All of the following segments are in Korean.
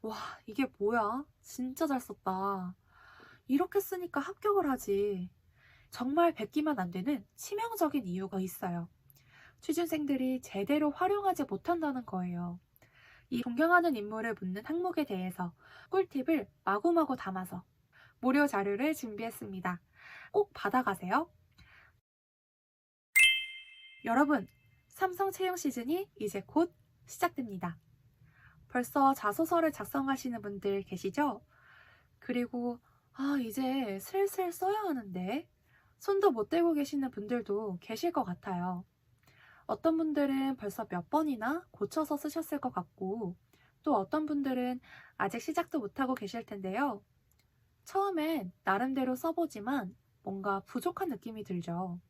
와, 이게 뭐야? 진짜 잘 썼다. 이렇게 쓰니까 합격을 하지. 정말 베끼면 안 되는 치명적인 이유가 있어요. 취준생들이 제대로 활용하지 못한다는 거예요. 이 존경하는 인물을 묻는 항목에 대해서 꿀팁을 마구마구 담아서 무료 자료를 준비했습니다. 꼭 받아가세요. 여러분, 삼성 채용 시즌이 이제 곧 시작됩니다. 벌써 자소서를 작성하시는 분들 계시죠? 그리고 이제 슬슬 써야 하는데 손도 못 대고 계시는 분들도 계실 것 같아요. 어떤 분들은 벌써 몇 번이나 고쳐서 쓰셨을 것 같고 또 어떤 분들은 아직 시작도 못하고 계실 텐데요. 처음엔 나름대로 써보지만 뭔가 부족한 느낌이 들죠.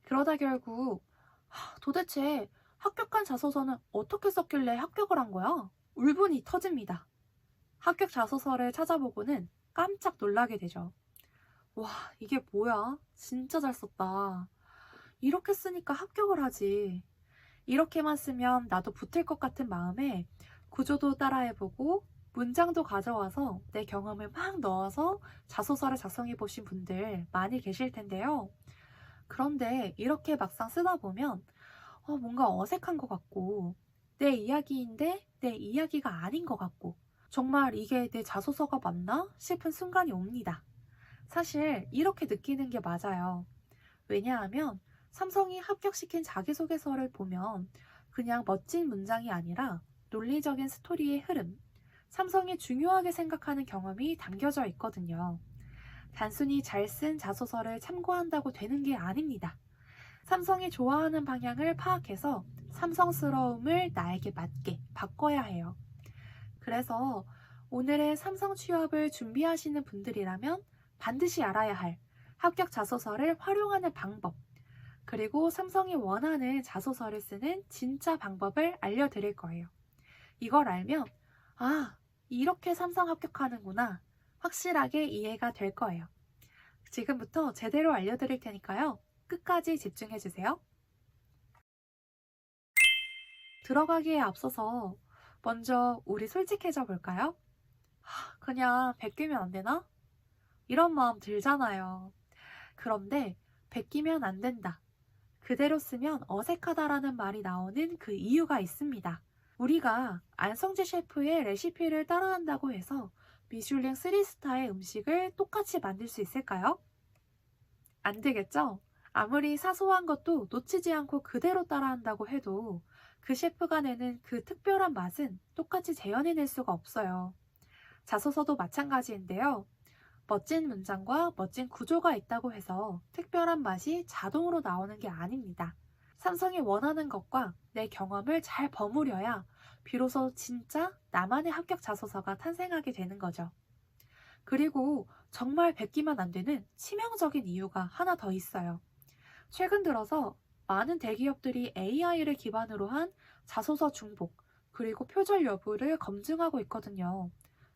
그러다 결국 도대체 합격한 자소서는 어떻게 썼길래 합격을 한 거야? 울분이 터집니다. 합격 자소서를 찾아보고는 깜짝 놀라게 되죠. 와, 이게 뭐야? 진짜 잘 썼다. 이렇게 쓰니까 합격을 하지. 이렇게만 쓰면 나도 붙을 것 같은 마음에 구조도 따라해보고 문장도 가져와서 내 경험을 막 넣어서 자소서를 작성해 보신 분들 많이 계실 텐데요. 그런데 이렇게 막상 쓰다 보면 뭔가 어색한 것 같고 내 이야기인데 내 이야기가 아닌 것 같고 정말 이게 내 자소서가 맞나 싶은 순간이 옵니다. 사실 이렇게 느끼는 게 맞아요. 왜냐하면 삼성이 합격시킨 자기소개서를 보면 그냥 멋진 문장이 아니라 논리적인 스토리의 흐름, 삼성이 중요하게 생각하는 경험이 담겨져 있거든요. 단순히 잘 쓴 자소서를 참고한다고 되는 게 아닙니다. 삼성이 좋아하는 방향을 파악해서 삼성스러움을 나에게 맞게 바꿔야 해요. 그래서 오늘의 삼성 취업을 준비하시는 분들이라면 반드시 알아야 할 합격 자소서를 활용하는 방법, 그리고 삼성이 원하는 자소서를 쓰는 진짜 방법을 알려드릴 거예요. 이걸 알면, 아, 이렇게 삼성 합격하는구나. 확실하게 이해가 될 거예요. 지금부터 제대로 알려드릴 테니까요. 끝까지 집중해주세요. 들어가기에 앞서서 먼저 우리 솔직해져 볼까요? 그냥 베끼면 안 되나? 이런 마음 들잖아요. 그런데 베끼면 안 된다. 그대로 쓰면 어색하다라는 말이 나오는 그 이유가 있습니다. 우리가 안성재 셰프의 레시피를 따라한다고 해서 미슐랭 3스타의 음식을 똑같이 만들 수 있을까요? 안 되겠죠? 아무리 사소한 것도 놓치지 않고 그대로 따라한다고 해도 그 셰프가 내는 그 특별한 맛은 똑같이 재현해낼 수가 없어요. 자소서도 마찬가지인데요. 멋진 문장과 멋진 구조가 있다고 해서 특별한 맛이 자동으로 나오는 게 아닙니다. 삼성이 원하는 것과 내 경험을 잘 버무려야 비로소 진짜 나만의 합격 자소서가 탄생하게 되는 거죠. 그리고 정말 베끼면 안 되는 치명적인 이유가 하나 더 있어요. 최근 들어서 많은 대기업들이 AI를 기반으로 한 자소서 중복, 그리고 표절 여부를 검증하고 있거든요.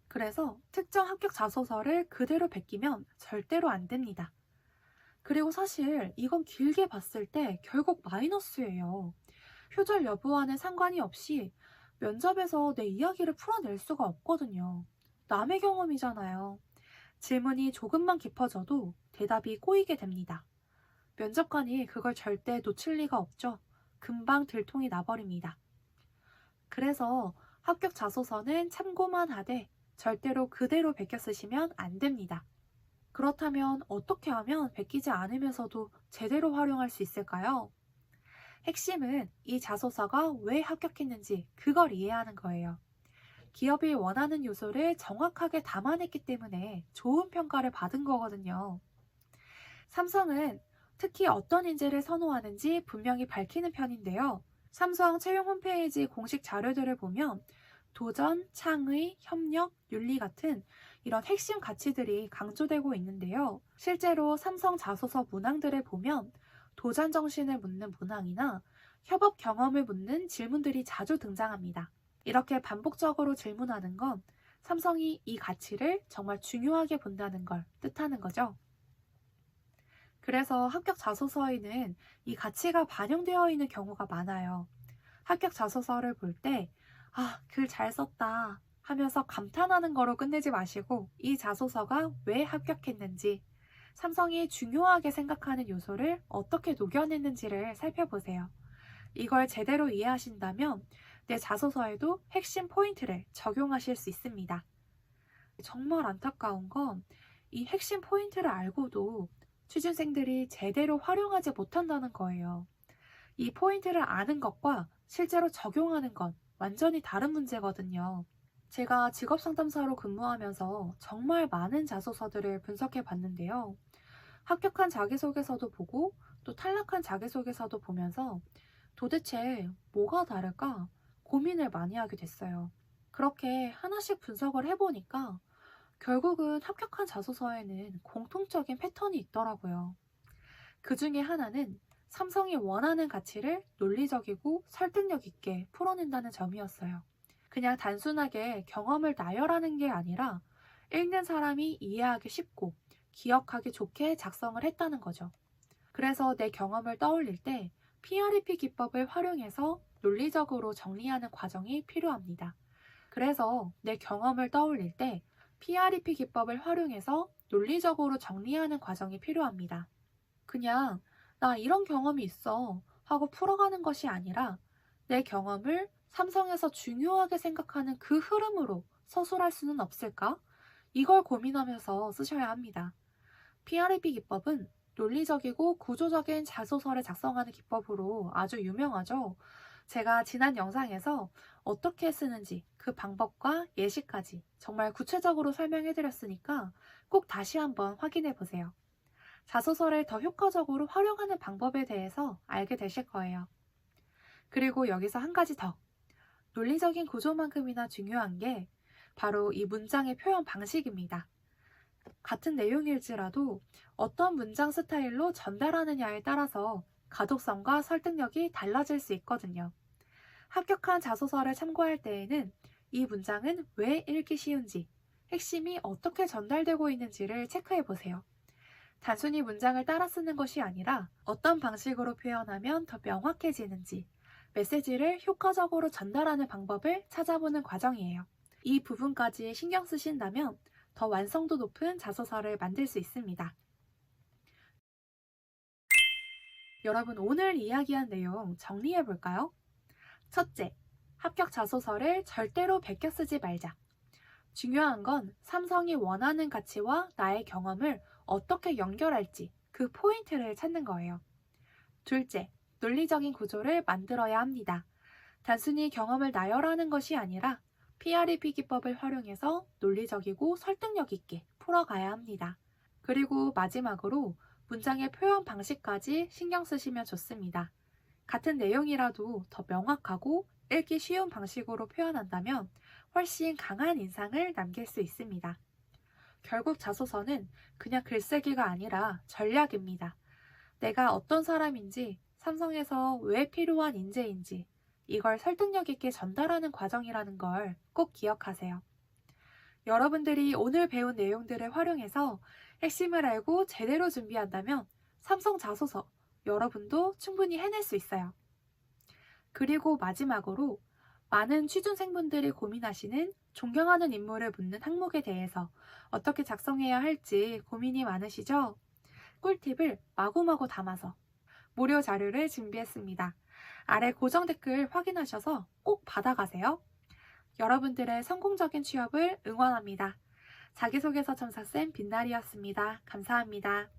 그래서 특정 합격 자소서를 그대로 베끼면 절대로 안 됩니다. 그리고 사실 이건 길게 봤을 때 결국 마이너스예요. 표절 여부와는 상관이 없이 면접에서 내 이야기를 풀어낼 수가 없거든요. 남의 경험이잖아요. 질문이 조금만 깊어져도 대답이 꼬이게 됩니다. 면접관이 그걸 절대 놓칠 리가 없죠. 금방 들통이 나버립니다. 그래서 합격 자소서는 참고만 하되 절대로 그대로 베껴 쓰시면 안 됩니다. 그렇다면 어떻게 하면 베끼지 않으면서도 제대로 활용할 수 있을까요? 핵심은 이 자소서가 왜 합격했는지 그걸 이해하는 거예요. 기업이 원하는 요소를 정확하게 담아냈기 때문에 좋은 평가를 받은 거거든요. 삼성은 특히 어떤 인재를 선호하는지 분명히 밝히는 편인데요. 삼성 채용 홈페이지 공식 자료들을 보면 도전, 창의, 협력, 윤리 같은 이런 핵심 가치들이 강조되고 있는데요. 실제로 삼성 자소서 문항들을 보면 도전 정신을 묻는 문항이나 협업 경험을 묻는 질문들이 자주 등장합니다. 이렇게 반복적으로 질문하는 건 삼성이 이 가치를 정말 중요하게 본다는 걸 뜻하는 거죠. 그래서 합격 자소서에는 이 가치가 반영되어 있는 경우가 많아요. 합격 자소서를 볼 때, 글 잘 썼다. 하면서 감탄하는 거로 끝내지 마시고 이 자소서가 왜 합격했는지, 삼성이 중요하게 생각하는 요소를 어떻게 녹여냈는지를 살펴보세요. 이걸 제대로 이해하신다면 내 자소서에도 핵심 포인트를 적용하실 수 있습니다. 정말 안타까운 건 이 핵심 포인트를 알고도 취준생들이 제대로 활용하지 못한다는 거예요. 이 포인트를 아는 것과 실제로 적용하는 건 완전히 다른 문제거든요. 제가 직업상담사로 근무하면서 정말 많은 자소서들을 분석해 봤는데요. 합격한 자기소개서도 보고 또 탈락한 자기소개서도 보면서 도대체 뭐가 다를까 고민을 많이 하게 됐어요. 그렇게 하나씩 분석을 해보니까 결국은 합격한 자소서에는 공통적인 패턴이 있더라고요. 그 중에 하나는 삼성이 원하는 가치를 논리적이고 설득력 있게 풀어낸다는 점이었어요. 그냥 단순하게 경험을 나열하는 게 아니라 읽는 사람이 이해하기 쉽고 기억하기 좋게 작성을 했다는 거죠. 그래서 내 경험을 떠올릴 때 PREP 기법을 활용해서 논리적으로 정리하는 과정이 필요합니다. 그래서 내 경험을 떠올릴 때 PREP 기법을 활용해서 논리적으로 정리하는 과정이 필요합니다. 그냥 나 이런 경험이 있어 하고 풀어가는 것이 아니라 내 경험을 삼성에서 중요하게 생각하는 그 흐름으로 서술할 수는 없을까? 이걸 고민하면서 쓰셔야 합니다. PREP 기법은 논리적이고 구조적인 자소서를 작성하는 기법으로 아주 유명하죠. 제가 지난 영상에서 어떻게 쓰는지 그 방법과 예시까지 정말 구체적으로 설명해 드렸으니까 꼭 다시 한번 확인해 보세요. 자소서를 더 효과적으로 활용하는 방법에 대해서 알게 되실 거예요. 그리고 여기서 한 가지 더. 논리적인 구조만큼이나 중요한 게 바로 이 문장의 표현 방식입니다. 같은 내용일지라도 어떤 문장 스타일로 전달하느냐에 따라서 가독성과 설득력이 달라질 수 있거든요. 합격한 자소서를 참고할 때에는 이 문장은 왜 읽기 쉬운지, 핵심이 어떻게 전달되고 있는지를 체크해 보세요. 단순히 문장을 따라 쓰는 것이 아니라 어떤 방식으로 표현하면 더 명확해지는지, 메시지를 효과적으로 전달하는 방법을 찾아보는 과정이에요. 이 부분까지 신경 쓰신다면 더 완성도 높은 자소서를 만들 수 있습니다. 여러분, 오늘 이야기한 내용 정리해 볼까요? 첫째, 합격 자소서를 절대로 베껴 쓰지 말자. 중요한 건 삼성이 원하는 가치와 나의 경험을 어떻게 연결할지 그 포인트를 찾는 거예요. 둘째, 논리적인 구조를 만들어야 합니다. 단순히 경험을 나열하는 것이 아니라 PREP 기법을 활용해서 논리적이고 설득력 있게 풀어가야 합니다. 그리고 마지막으로 문장의 표현 방식까지 신경 쓰시면 좋습니다. 같은 내용이라도 더 명확하고 읽기 쉬운 방식으로 표현한다면 훨씬 강한 인상을 남길 수 있습니다. 결국 자소서는 그냥 글쓰기가 아니라 전략입니다. 내가 어떤 사람인지, 삼성에서 왜 필요한 인재인지, 이걸 설득력 있게 전달하는 과정이라는 걸 꼭 기억하세요. 여러분들이 오늘 배운 내용들을 활용해서 핵심을 알고 제대로 준비한다면 삼성 자소서 여러분도 충분히 해낼 수 있어요. 그리고 마지막으로 많은 취준생분들이 고민하시는 존경하는 인물을 묻는 항목에 대해서 어떻게 작성해야 할지 고민이 많으시죠? 꿀팁을 마구마구 담아서 무료 자료를 준비했습니다. 아래 고정 댓글 확인하셔서 꼭 받아가세요. 여러분들의 성공적인 취업을 응원합니다. 자기소개서 첨삭쌤 빛날이었습니다. 감사합니다.